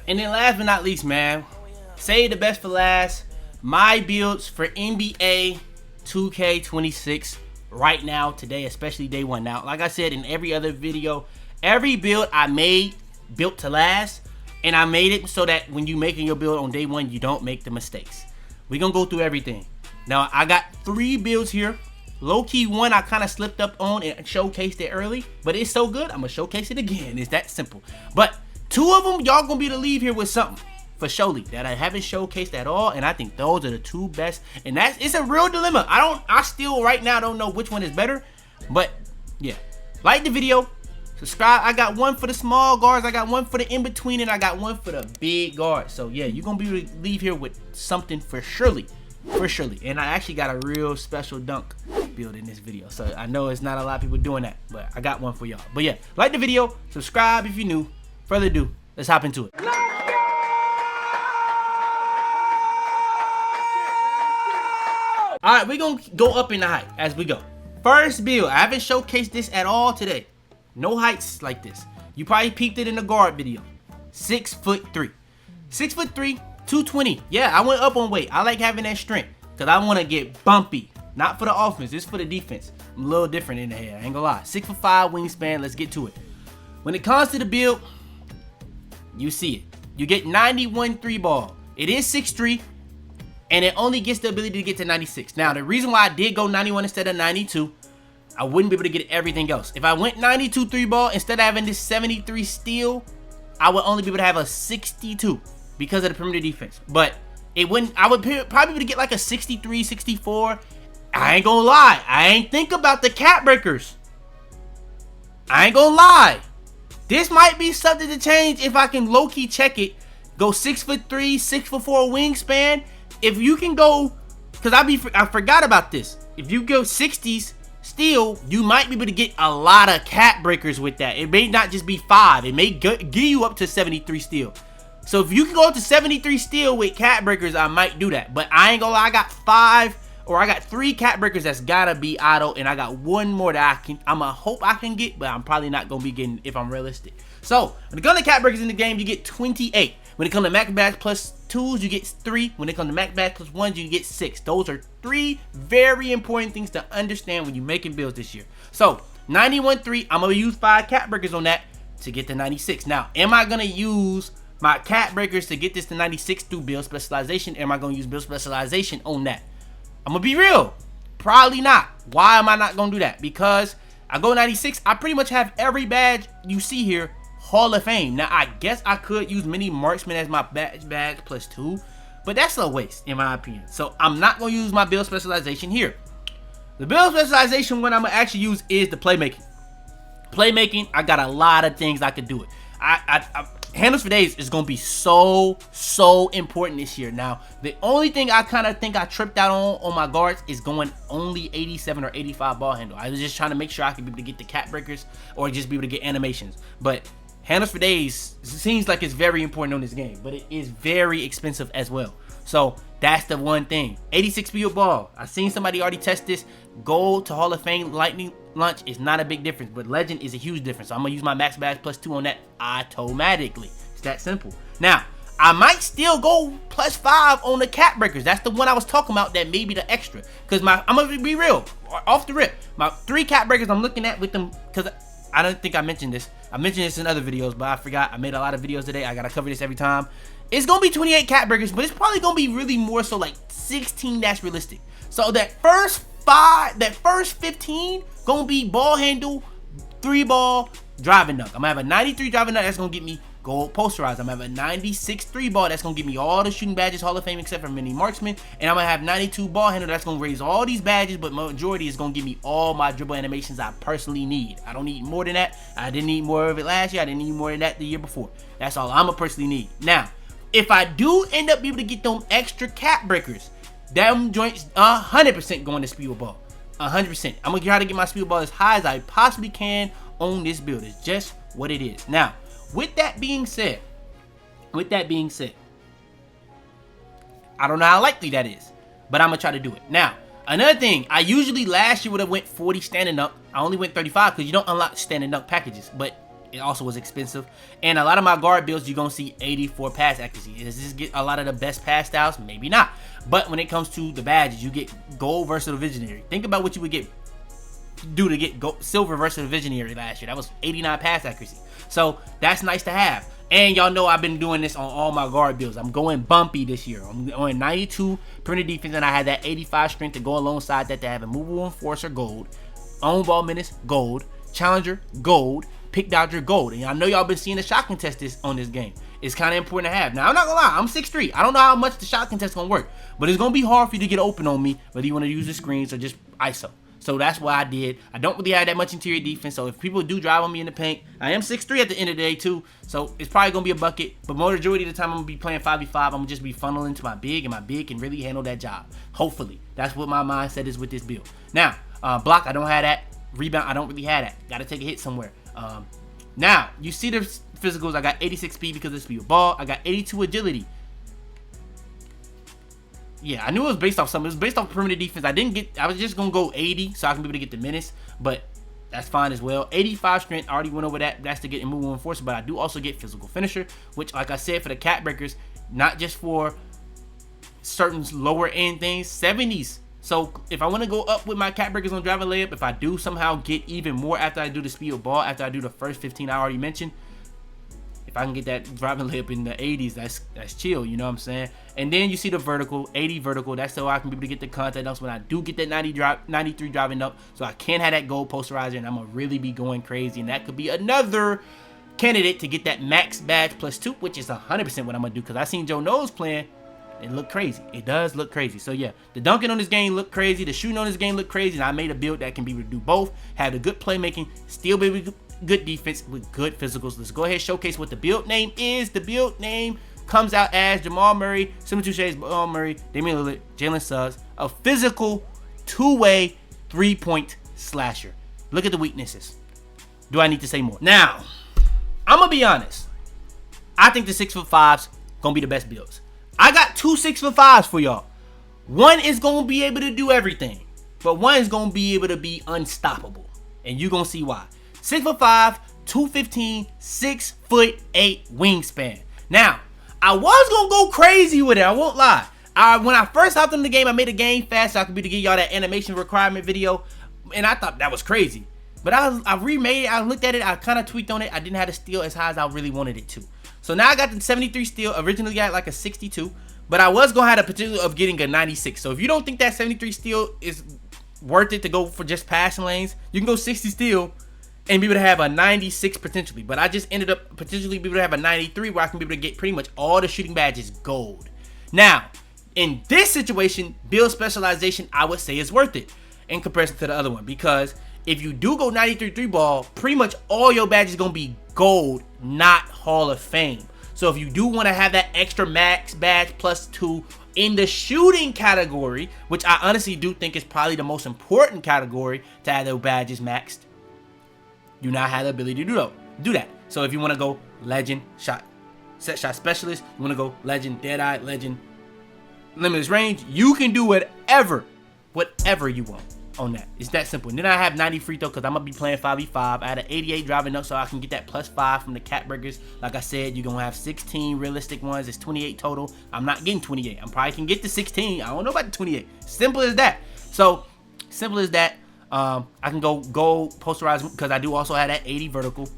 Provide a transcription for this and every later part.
And then last but not least, man, save the best for last. My builds for NBA 2K26 right now, today, especially day one. Now, like I said in every other video, every build I made built to last, and I made it so that when you making your build on day one, you don't make the mistakes. We're gonna go through everything. Now, I got 3 builds here. Low-key one I kind of slipped up on and showcased it early, but it's so good, I'm gonna showcase it again. It's that simple. But 2 of them, y'all gonna be able to leave here with something for surely that I haven't showcased at all, and I think those are the 2 best. And it's a real dilemma. I still right now don't know which one is better, but yeah. Like the video, subscribe. I got one for the small guards, I got one for the in-between, and I got one for the big guards. So yeah, you're gonna be able to leave here with something for surely. And I actually got a real special dunk build in this video, so I know it's not a lot of people doing that, but I got one for y'all. But yeah, like the video, subscribe if you're new. Further ado, let's hop into it. Alright, we're gonna go up in the height as we go. First build, I haven't showcased this at all today. No heights like this. You probably peeped it in the guard video. 6'3". 6'3", 220. Yeah, I went up on weight. I like having that strength because I want to get bumpy. Not for the offense, it's for the defense. I'm a little different in the head, I ain't gonna lie. 6'5" wingspan, let's get to it. When it comes to the build, you see it. You get 91 3 ball. It is 6'3", and it only gets the ability to get to 96. Now, the reason why I did go 91 instead of 92, I wouldn't be able to get everything else. If I went 92 3 ball, instead of having this 73 steal, I would only be able to have a 62 because of the perimeter defense. But it wouldn't, I would probably be able to get like a 63, 64. I ain't gonna lie, I ain't think about the cap breakers. I ain't gonna lie. This might be something to change if I can low-key check it. Go 6'3", 6'4" wingspan. If you can go, because I forgot about this. If you go 60s steal, you might be able to get a lot of cap breakers with that. It may not just be 5. It may give you up to 73 steal. So if you can go up to 73 steal with cap breakers, I might do that. But I ain't gonna lie, I got 3 cap breakers that's gotta be auto, and I got 1 more that I'ma hope I can get, but I'm probably not gonna be getting if I'm realistic. So when it comes to cap breakers in the game, you get 28. When it comes to max badge plus 2s, you get 3. When it comes to max badge plus 1s, you get 6. Those are 3 very important things to understand when you're making builds this year. So 91 3, I'm gonna use 5 cap breakers on that to get to 96. Now, am I gonna use my cap breakers to get this to 96 through build specialization? Am I gonna use build specialization on that? I'm gonna be real, probably not. Why am I not gonna do that? Because I go 96, I pretty much have every badge you see here Hall of Fame. Now I guess I could use mini marksman as my badge plus 2, but that's a waste in my opinion. So I'm not gonna use my build specialization here. The build specialization one I'm gonna actually use is the playmaking. I got a lot of things I could do it. Handles for days is gonna be so important this year. Now, the only thing I kind of think I tripped out on my guards is going only 87 or 85 ball handle. I was just trying to make sure I could be able to get the cap breakers or just be able to get animations. But handles for days seems like it's very important on this game, but it is very expensive as well. So that's the one thing. 86 speed ball. I seen somebody already test this. Gold to Hall of Fame lightning launch is not a big difference, but legend is a huge difference. So I'm gonna use my max badge plus 2 on that automatically. It's that simple. Now, I might still go plus 5 on the cap breakers. That's the one I was talking about that may be the extra. Because I'm gonna be real, off the rip. My 3 cap breakers I'm looking at with them, because I don't think I mentioned this. I mentioned this in other videos, but I forgot. I made a lot of videos today. I gotta cover this every time. It's gonna be 28 cap breakers, but it's probably gonna be really more so like 16 that's realistic. So that first 15 gonna be ball handle, 3 ball, driving dunk. I'm gonna have a 93 driving dunk that's gonna get me gold posterized. I'm gonna have a 96 3 ball that's gonna give me all the shooting badges, Hall of Fame except for mini marksman, and I'm gonna have 92 ball handle that's gonna raise all these badges, but majority is gonna give me all my dribble animations I personally need. I don't need more than that. I didn't need more of it last year. I didn't need more than that the year before. That's all I'm gonna personally need. Now, if I do end up being able to get them extra cap breakers, them joints 100% going to speed ball. 100%. I'm gonna try to get my speed ball as high as I possibly can on this build. It's just what it is. Now, with that being said, I don't know how likely that is, but I'm gonna try to do it. Now, another thing, I usually last year would have went 40 standing up. I only went 35 because you don't unlock standing up packages. But It also was expensive. And a lot of my guard builds, you're going to see 84 pass accuracy. Does this get a lot of the best pass styles? Maybe not. But when it comes to the badges, you get gold versatile visionary. Think about what you would do to get silver versatile visionary last year. That was 89 pass accuracy. So that's nice to have. And y'all know I've been doing this on all my guard builds. I'm going bumpy this year. I'm going 92 perimeter defense, and I had that 85 strength to go alongside that to have a movable enforcer gold, on ball menace gold, challenger gold, pick dodger gold. And I know y'all been seeing the shot contest on this game. It's kind of important to have. Now, I'm not gonna lie, I'm 6'3". I don't know how much the shot contest gonna work, but it's gonna be hard for you to get open on me, whether you want to use the screens or just ISO. So that's what I did. I don't really have that much interior defense, so if people do drive on me in the paint, I am 6'3" at the end of the day too, so it's probably going to be a bucket, but majority of the time I'm going to be playing 5v5. I'm going to just be funneling to my big, and my big can really handle that job. Hopefully. That's what my mindset is with this build. Now, block, I don't have that. Rebound, I don't really have that. Got to take a hit somewhere. Now, you see the physicals. I got 86 speed because of speed of ball. I got 82 agility. Yeah, I knew it was based off something. It was based off perimeter defense. I was just going to go 80 so I can be able to get the menace, but that's fine as well. 85 strength, I already went over that. That's to get immovable enforcer, but I do also get physical finisher, which, like I said, for the cat breakers, not just for certain lower end things, 70s. So if I want to go up with my cat breakers on driving layup, if I do somehow get even more after I do the speed of ball, after I do the first 15 I already mentioned, if I can get that driving layup in the 80s, that's chill, you know what I'm saying? And then you see the vertical, 80 vertical. That's so I can be able to get the contact dunks when I do get that 93 driving up. So I can have that gold posterizer, and I'm going to really be going crazy. And that could be another candidate to get that max badge +2, which is 100% what I'm going to do, because I seen Joe Knowles playing. It looked crazy. It does look crazy. So yeah, the dunking on this game looked crazy. The shooting on this game looked crazy. And I made a build that can be able to do both, have the good playmaking, still be able to good defense with good physicals. Let's go ahead and showcase what the build name is. The build name comes out as Jamal Murray, 72 Shades, Jamal Murray, Damian Lillard, Jalen Suggs, a physical two-way three-point slasher. Look at the weaknesses. Do I need to say more? Now, I'm gonna be honest. I think the 6'5's gonna be the best builds. I got two 6'5's for y'all. One is gonna be able to do everything, but one is gonna be able to be unstoppable, and you're gonna see why. 6'5", 215, 6'8" wingspan. Now, I was gonna go crazy with it. I won't lie. When I first hopped in the game, I made a game fast so I could be to give y'all that animation requirement video, and I thought that was crazy. But I remade it. I looked at it. I kind of tweaked on it. I didn't have the steal as high as I really wanted it to. So now I got the 73 steal. Originally got like a 62, but I was gonna have the potential of getting a 96. So if you don't think that 73 steal is worth it to go for just passing lanes, you can go 60 steal and be able to have a 96 potentially. But I just ended up potentially be able to have a 93 where I can be able to get pretty much all the shooting badges gold. Now, in this situation, build specialization, I would say is worth it in comparison to the other one. Because if you do go 93 3 ball, pretty much all your badges going to be gold, not Hall of Fame. So if you do want to have that extra max badge +2 in the shooting category, which I honestly do think is probably the most important category to have those badges maxed, you now have the ability to do that. So if you want to go legend, set shot specialist, you want to go legend, deadeye, legend, limitless range, you can do whatever you want on that. It's that simple. And then I have 90 free throw because I'm going to be playing 5v5. I had an 88 driving up so I can get that +5 from the cat breakers. Like I said, you're going to have 16 realistic ones. It's 28 total. I'm not getting 28. I probably can get to 16. I don't know about the 28. Simple as that. So, simple as that. I can go gold posterize because I do also have that 80 vertical.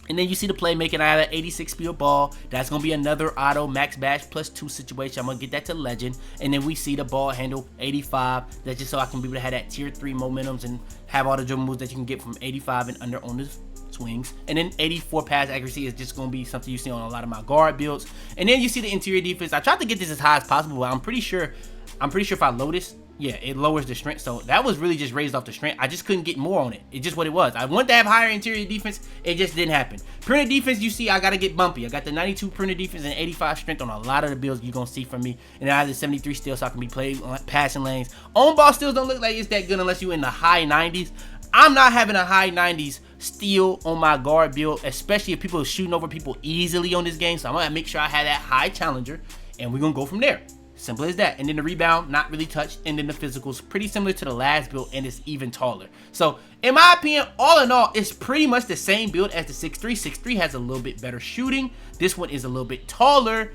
And then you see the playmaking. I have that 86 speed of ball. That's going to be another auto max badge +2 situation. I'm going to get that to legend. And then we see the ball handle 85. That's just so I can be able to have that tier 3 momentums and have all the dribble moves that you can get from 85 and under on the swings. And then 84 pass accuracy is just going to be something you see on a lot of my guard builds. And then you see the interior defense. I tried to get this as high as possible, but I'm pretty sure if I load this, yeah, it lowers the strength. So that was really just raised off the strength. I just couldn't get more on it. It's just what it was. I wanted to have higher interior defense. It just didn't happen. Perimeter defense, you see, I got to get bumpy. I got the 92 perimeter defense and 85 strength on a lot of the builds you're going to see from me. And I have the 73 steal so I can be playing on passing lanes. On ball steals don't look like it's that good unless you're in the high 90s. I'm not having a high 90s steal on my guard build, especially if people are shooting over people easily on this game. So I'm going to make sure I have that high challenger. And we're going to go from there. Simple as that. And then the rebound, not really touched. And then the physical's pretty similar to the last build, and it's even taller. So, in my opinion, all in all, it's pretty much the same build as the 6'3". 6'3 has a little bit better shooting. This one is a little bit taller.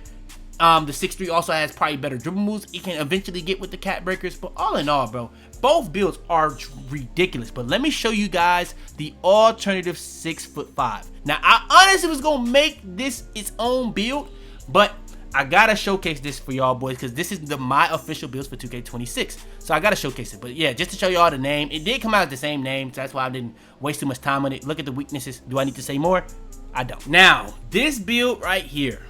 The 6'3 also has probably better dribble moves. It can eventually get with the cat breakers. But all in all, bro, both builds are ridiculous. But let me show you guys the alternative 6'5". Now, I honestly was going to make this its own build, but I gotta showcase this for y'all boys because this is my official builds for 2K26. So I gotta showcase it. But yeah, just to show y'all the name. It did come out as the same name, so that's why I didn't waste too much time on it. Look at the weaknesses. Do I need to say more? I don't. Now, this build right here,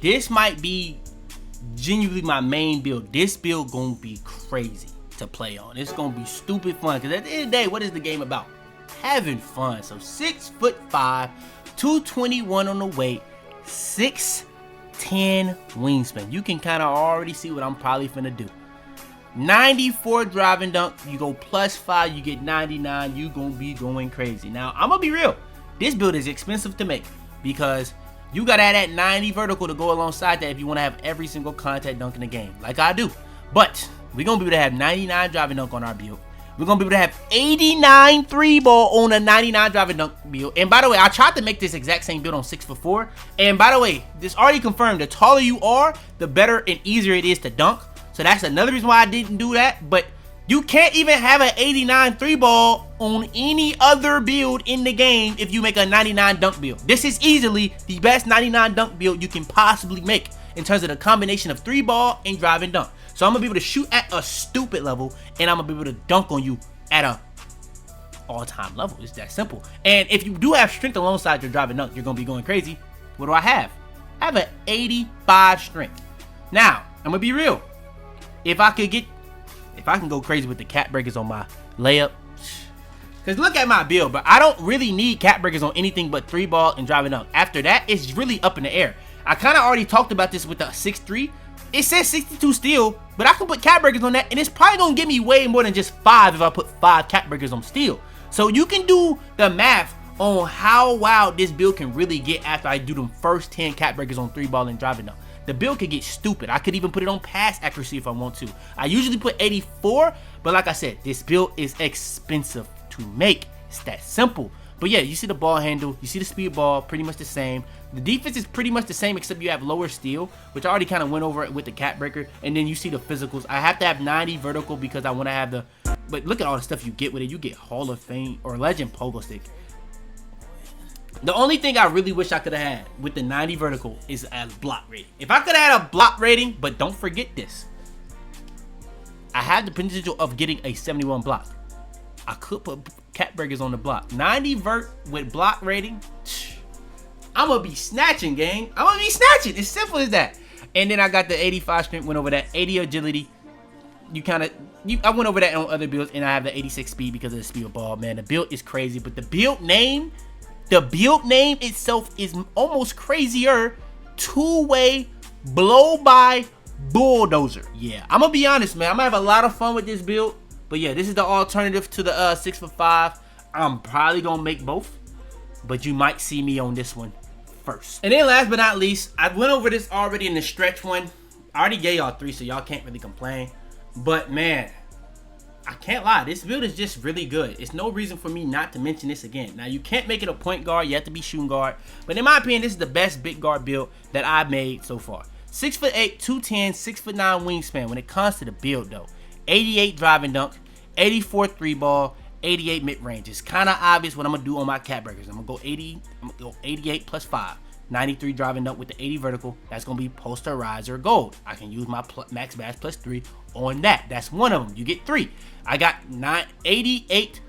this might be genuinely my main build. This build gonna be crazy to play on. It's gonna be stupid fun because at the end of the day, what is the game about? Having fun. So 6'5", 221 on the weight, 6'10" wingspan. You can kind of already see what I'm probably finna do. 94 driving dunk. You go +5, you get 99. You gonna be going crazy. Now, I'm gonna be real. This build is expensive to make because you gotta add that 90 vertical to go alongside that if you want to have every single contact dunk in the game, like I do. But we're gonna be able to have 99 driving dunk on our build. We're gonna be able to have 89 3-ball on a 99 driving dunk build. And by the way, I tried to make this exact same build on 6'4". And by the way, this already confirmed, the taller you are, the better and easier it is to dunk. So that's another reason why I didn't do that. But you can't even have an 89 3-ball on any other build in the game if you make a 99 dunk build. This is easily the best 99 dunk build you can possibly make in terms of the combination of 3-ball and driving dunk. So I'm gonna be able to shoot at a stupid level, and I'm gonna be able to dunk on you at a all-time level. It's that simple. And if you do have strength alongside your driving dunk, you're gonna be going crazy. What do I have? I have an 85 strength. Now, I'm gonna be real. If I can go crazy with the cat breakers on my layup, because look at my build, but I don't really need cat breakers on anything but 3-ball and driving dunk. After that, it's really up in the air. I kind of already talked about this with the 6'3". It says 62 steel, but I can put cat breakers on that, and it's probably gonna give me way more than just 5 if I put 5 cat breakers on steel. So you can do the math on how wild this build can really get after I do them first 10 cat breakers on 3-ball and driving dunk. The build could get stupid. I could even put it on pass accuracy if I want to. I usually put 84, but like I said, this build is expensive to make. It's that simple. But yeah, you see the ball handle, you see the speed ball, pretty much the same. The defense is pretty much the same except you have lower steal, which I already kind of went over it with the cat breaker. And then you see the physicals. I have to have 90 vertical because I want to have the, but look at all the stuff you get with it. You get Hall of Fame or Legend Pogo Stick. The only thing I really wish I could have had with the 90 vertical is a block rating. If I could have had a block rating, but don't forget this, I had the potential of getting a 71 block. I could put cat breakers on the block. 90 vert with block rating, I'm gonna be snatching, gang. I'm gonna be snatching. It's simple as that. And then I got the 85 strength, went over that. 80 agility. I went over that on other builds, and I have the 86 speed because of the speed of ball. Man, the build is crazy, but the build name itself is almost crazier. Two-way blow-by bulldozer. Yeah, I'm gonna be honest, man. I'm gonna have a lot of fun with this build. But yeah, this is the alternative to the 6'5". I'm probably gonna make both, but you might see me on this one first. And then last but not least, I went over this already in the stretch one. I already gave y'all 3, so y'all can't really complain. But man, I can't lie, this build is just really good. It's no reason for me not to mention this again. Now, you can't make it a point guard, you have to be shooting guard. But in my opinion, this is the best big guard build that I've made so far. 6'8", 210, 6'9" wingspan when it comes to the build though. 88 driving dunk, 84 3-ball, 88 mid-range. It's kind of obvious what I'm going to do on my cat breakers. I'm going to go 80, I'm going to go 88 plus 5. 93 driving dunk with the 80 vertical. That's going to be posterizer gold. I can use my max bash plus 3 on that. That's one of them. You get 3. I got 88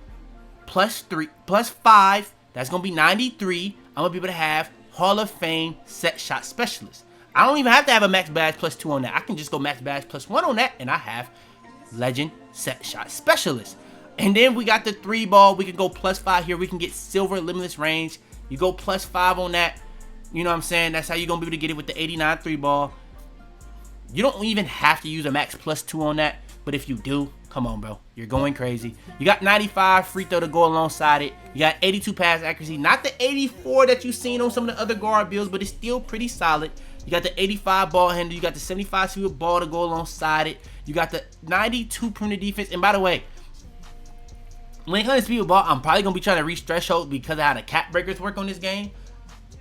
plus 3 plus 5. That's going to be 93. I'm going to be able to have Hall of Fame set shot specialist. I don't even have to have a max bash plus 2 on that. I can just go max bash plus 1 on that, and I have legend set shot specialist. And then we got the 3-ball. We can go plus 5 here. We can get silver limitless range. You go plus 5 on that. You know what I'm saying? That's how you're going to be able to get it with the 89 3-ball. You don't even have to use a max plus 2 on that. But if you do, come on, bro. You're going crazy. You got 95 free throw to go alongside it. You got 82 pass accuracy. Not the 84 that you've seen on some of the other guard builds, but it's still pretty solid. You got the 85 ball handle. You got the 75 speed ball to go alongside it. You got the 92 perimeter defense. And by the way, when it comes to speed with ball, I'm probably going to be trying to reach threshold because of how the cap breakers work on this game.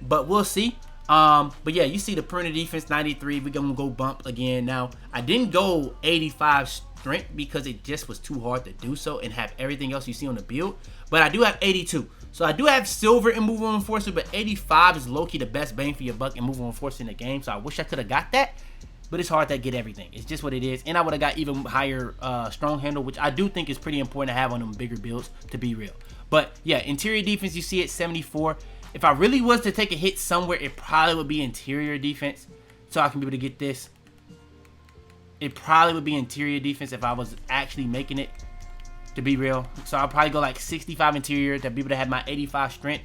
But we'll see. But yeah, you see the perimeter defense 93. We're going to go bump again. Now, I didn't go 85 strength because it just was too hard to do so and have everything else you see on the build. But I do have 82. So I do have silver in movable enforcer, but 85 is low-key the best bang for your buck in movable enforcer in the game. So I wish I could have got that. But it's hard to get everything. It's just what it is. And I would have got even higher strong handle, which I do think is pretty important to have on them bigger builds, to be real. But yeah, interior defense, you see it 74. If I really was to take a hit somewhere, it probably would be interior defense. So I can be able to get this. It probably would be interior defense if I was actually making it, to be real. So I'll probably go like 65 interior to be able to have my 85 strength.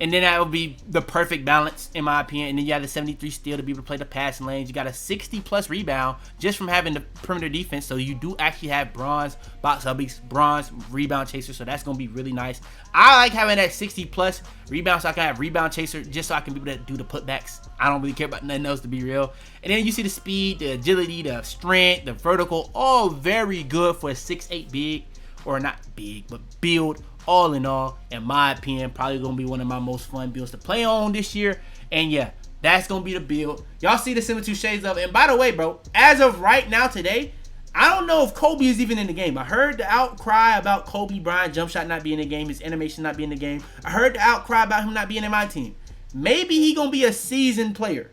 And then that would be the perfect balance, in my opinion. And then you have the 73 steal to be able to play the passing lanes. You got a 60+ rebound just from having the perimeter defense. So you do actually have bronze box hubbies, bronze rebound chaser. So that's going to be really nice. I like having that 60+ rebound so I can have rebound chaser just so I can be able to do the putbacks. I don't really care about nothing else, to be real. And then you see the speed, the agility, the strength, the vertical, all very good for a 6'8" big. Or not big, but build. All in all, in my opinion, probably gonna be one of my most fun builds to play on this year. And yeah, that's gonna be the build. Y'all see the 72 shades of it. And by the way, bro, as of right now today, I don't know if Kobe is even in the game. I heard the outcry about Kobe Bryant jump shot not being in the game, his animation not being in the game. I heard the outcry about him not being in my team. Maybe he gonna be a seasoned player.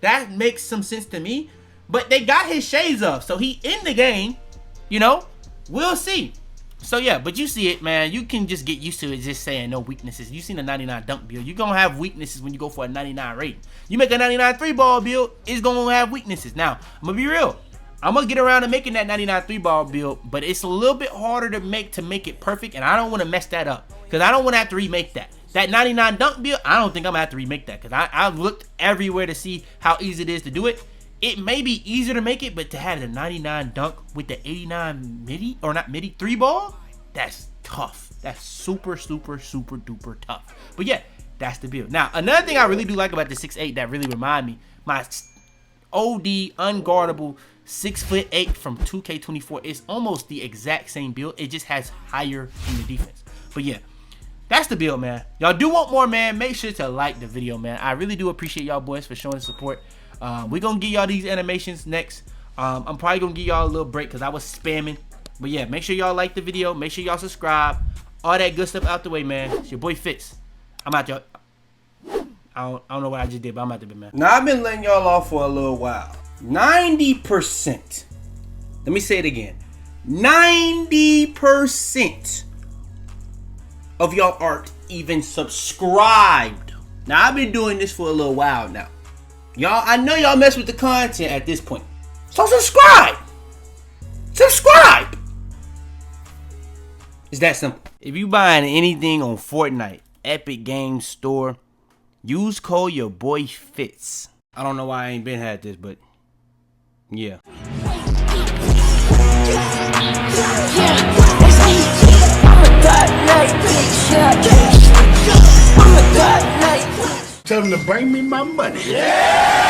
That makes some sense to me. But they got his shades of, so he in the game. You know, we'll see. So yeah, but you see it, man. You can just get used to it just saying no weaknesses. You seen the 99 dunk build. You're going to have weaknesses when you go for a 99 rating. You make a 99 3-ball build, it's going to have weaknesses. Now, I'm going to be real. I'm going to get around to making that 99 3-ball build, but it's a little bit harder to make it perfect, and I don't want to mess that up because I don't want to have to remake that. That 99 dunk build, I don't think I'm going to have to remake that because I've looked everywhere to see how easy it is to do it. It may be easier to make it, but to have the 99 dunk with the 89 midi, or not midi, 3-ball, that's tough. That's super, super, super duper tough. But yeah, that's the build. Now, another thing I really do like about the 6'8" that really remind me, my OD unguardable 6'8" from 2K24 is almost the exact same build. It just has higher in the defense. But yeah, that's the build, man. Y'all do want more, man. Make sure to like the video, man. I really do appreciate y'all boys for showing support. We're going to give y'all these animations next. I'm probably going to give y'all a little break because I was spamming. But yeah, make sure y'all like the video. Make sure y'all subscribe. All that good stuff out the way, man. It's your boy Fitz. I'm out, y'all. I don't know what I just did, but I'm out there, man. Now, I've been letting y'all off for a little while. 90%. Let me say it again. 90% of y'all aren't even subscribed. Now, I've been doing this for a little while now. Y'all, I know y'all mess with the content at this point. So subscribe. Subscribe. It's that simple. If you buying anything on Fortnite, Epic Games Store, use code YaboiFitz. I don't know why I ain't been had this, but yeah. Tell them to bring me my money. Yeah!